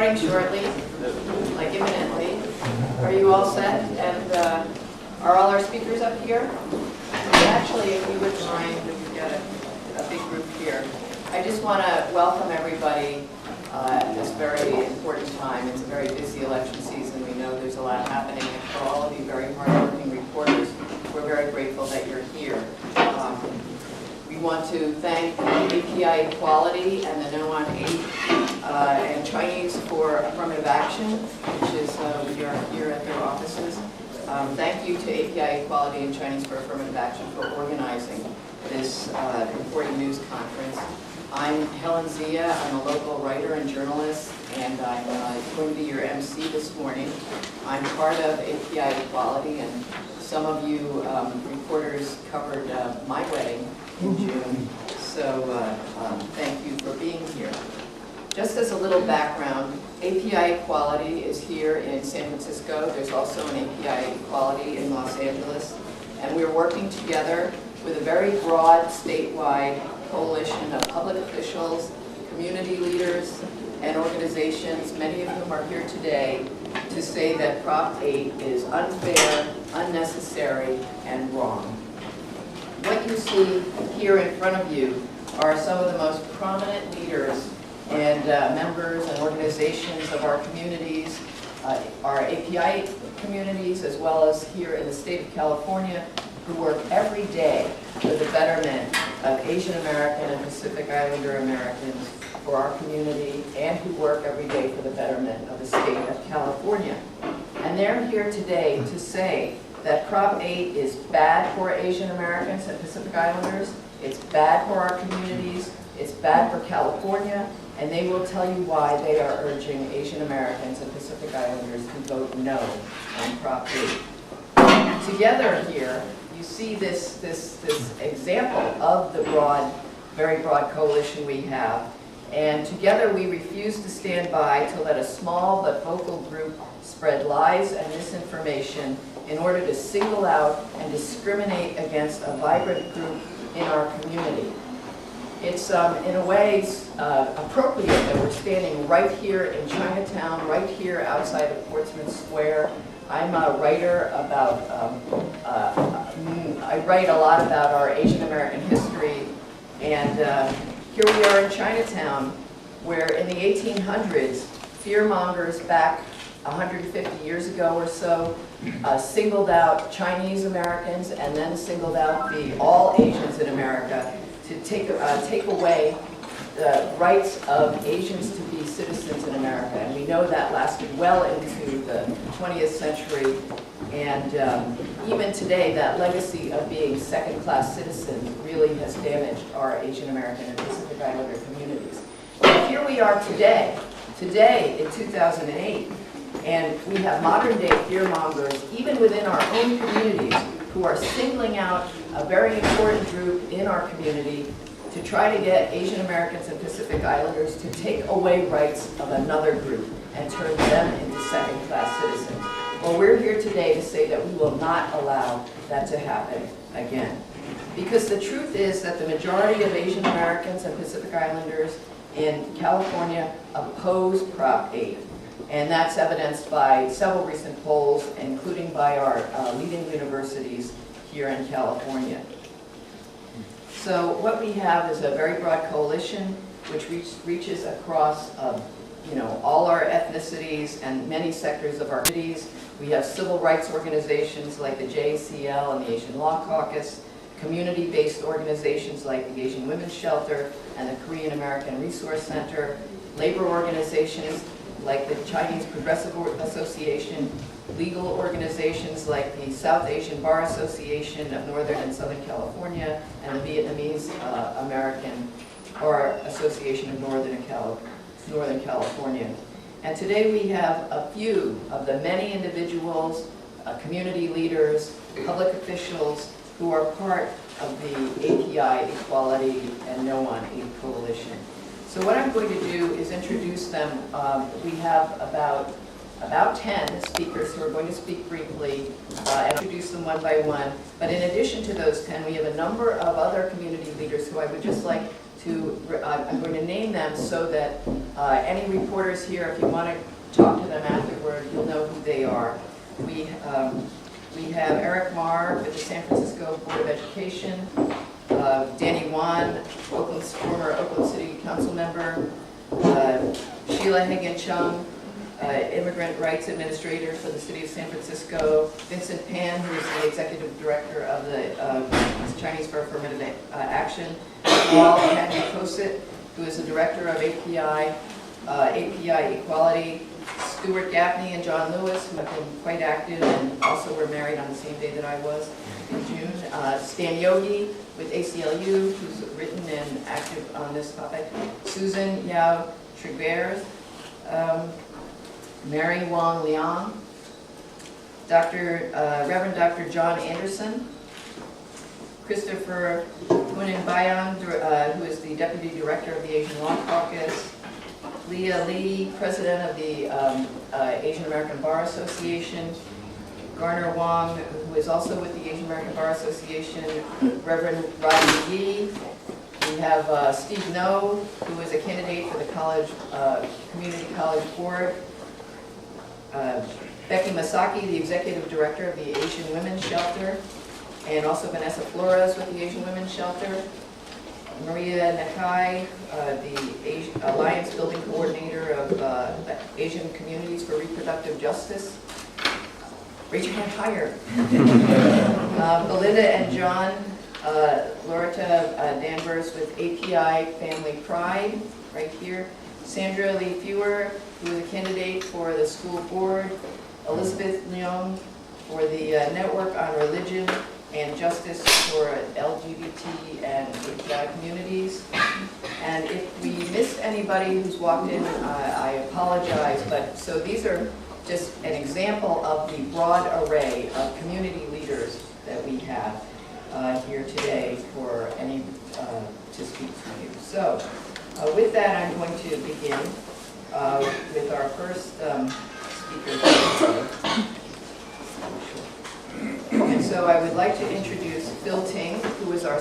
starting shortly, like imminently. Are you all set? And are all our speakers up here? Actually, if you would mind, we've got a big group here. I just want to welcome everybody at this very important time. It's a very busy election season. We know there's a lot happening. And for all of you very hardworking reporters, we're very grateful that you're here. We want to thank API Equality and the No on 8 and Chinese for Affirmative Action, which is we are here at their offices. Thank you to API Equality and Chinese for Affirmative Action for organizing this important news conference. I'm Helen Zia. I'm a local writer and journalist, and I'm going to be your MC this morning. I'm part of API Equality, and some of you reporters covered my wedding in June, so thank you for being here. Just as a little background, API Equality is here in San Francisco. There's also an API Equality in Los Angeles, and we're working together with a very broad statewide coalition of public officials, community leaders, and organizations, many of whom are here today, to say that Prop 8 is unfair, unnecessary, and wrong. What you see here in front of you are some of the most prominent leaders and members and organizations of our communities, our API communities, as well as here in the state of California, who work every day for the betterment of Asian American and Pacific Islander Americans for our community, and who work every day for the betterment of the state of California. And they're here today to say that Prop 8 is bad for Asian Americans and Pacific Islanders, it's bad for our communities, it's bad for California, and they will tell you why they are urging Asian Americans and Pacific Islanders to vote no on Prop 8. Together here, you see this example of the very broad coalition we have, and together we refuse to stand by to let a small but vocal group spread lies and misinformation in order to single out and discriminate against a vibrant group in our community. It's in a way appropriate that we're standing right here in Chinatown, right here outside of Portsmouth Square. I'm a writer about, I write a lot about our Asian American history, and here we are in Chinatown, where in the 1800s, fearmongers back 150 years ago or so singled out Chinese Americans and then singled out all Asians in America to take away the rights of Asians to be citizens in America. And we know that lasted well into the 20th century. And even today, that legacy of being second-class citizens really has damaged our Asian American and Pacific Islander communities. And here we are today in 2008, and we have modern-day fearmongers, even within our own communities, who are singling out a very important group in our community to try to get Asian Americans and Pacific Islanders to take away rights of another group and turn them into second-class citizens. Well, we're here today to say that we will not allow that to happen again. Because the truth is that the majority of Asian Americans and Pacific Islanders in California oppose Prop 8. And that's evidenced by several recent polls, including by our leading universities here in California. So what we have is a very broad coalition which reaches across all our ethnicities and many sectors of our cities. We have civil rights organizations like the JACL and the Asian Law Caucus, community-based organizations like the Asian Women's Shelter and the Korean American Resource Center, labor organizations like the Chinese Progressive Association, legal organizations like the South Asian Bar Association of Northern and Southern California, and the Vietnamese American Bar Association of Northern California. And today we have a few of the many individuals, community leaders, public officials who are part of the API Equality and No on 8 coalition. So what I'm going to do is introduce them. We have about 10 speakers who are going to speak briefly and introduce them one by one. But in addition to those 10, we have a number of other community leaders who I would just like I'm going to name them so that any reporters here, if you want to talk to them afterward, you'll know who they are. We have Eric Marr with the San Francisco Board of Education, Danny Wan, former Oakland City Council member, Sheila Hagan-Chung, Immigrant Rights Administrator for the City of San Francisco, Vincent Pan, who is the Executive Director of the Chinese for Affirmative Action, Paul Hadley-Kosit, who is the Director of API Equality, Stuart Gaffney and John Lewis, who have been quite active and also were married on the same day that I was in June. Stan Yogi with ACLU, who's written and active on this topic. Susan Yao Trigueros, Mary Wong Liang, Reverend Dr. John Anderson, Christopher Hunan Bayan, who is the Deputy Director of the Asian Law Caucus, Leah Lee, President of the Asian American Bar Association, Garner Wong, who is also with the Asian American Bar Association, Reverend Rodney Yee. We have Steve No, who is a candidate for the Community College Board, Becky Masaki, the Executive Director of the Asian Women's Shelter, and also Vanessa Flores with the Asian Women's Shelter, Maria Nakai, the Alliance Building Coordinator of Asian Communities for Reproductive Justice. Raise your hand higher. Belinda and John, Loretta Danvers with API Family Pride, right here. Sandra Lee Fewer, who is a candidate for the school board. Elizabeth Leung for the Network on Religion and Justice for LGBT and API communities. And if we missed anybody who's walked in, I apologize, but so these are just an example of the broad array of community leaders that we have here today for any to speak to you. So with that, I'm going to begin with our first speaker. And so I would like to introduce Phil Ting, who is our